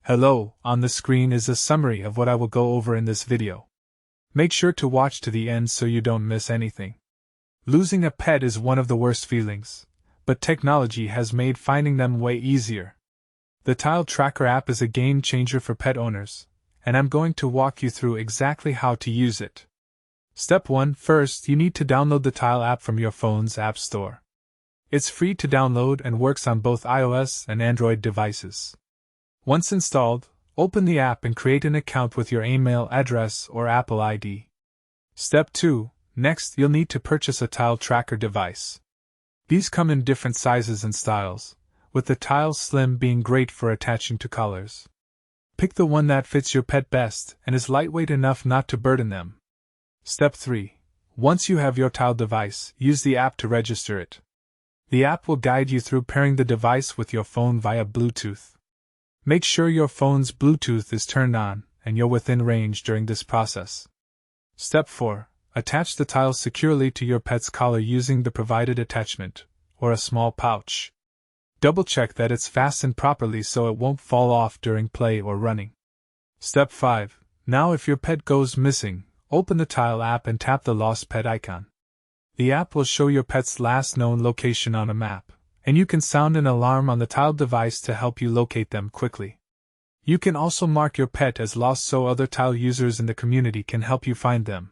Hello, on the screen is a summary of what I will go over in this video. Make sure to watch to the end so you don't miss anything. Losing a pet is one of the worst feelings, but technology has made finding them way easier. The Tile Tracker app is a game changer for pet owners, and I'm going to walk you through exactly how to use it. Step 1. First, you need to download the Tile app from your phone's app store. It's free to download and works on both iOS and Android devices. Once installed, open the app and create an account with your email address or Apple ID. Step 2. Next, you'll need to purchase a Tile Tracker device. These come in different sizes and styles, with the Tile Slim being great for attaching to collars. Pick the one that fits your pet best and is lightweight enough not to burden them. Step 3. Once you have your Tile device, use the app to register it. The app will guide you through pairing the device with your phone via Bluetooth. Make sure your phone's Bluetooth is turned on and you're within range during this process. Step 4. Attach the Tile securely to your pet's collar using the provided attachment, or a small pouch. Double-check that it's fastened properly so it won't fall off during play or running. Step 5. Now if your pet goes missing, open the Tile app and tap the Lost Pet icon. The app will show your pet's last known location on a map, and you can sound an alarm on the Tile device to help you locate them quickly. You can also mark your pet as lost so other Tile users in the community can help you find them.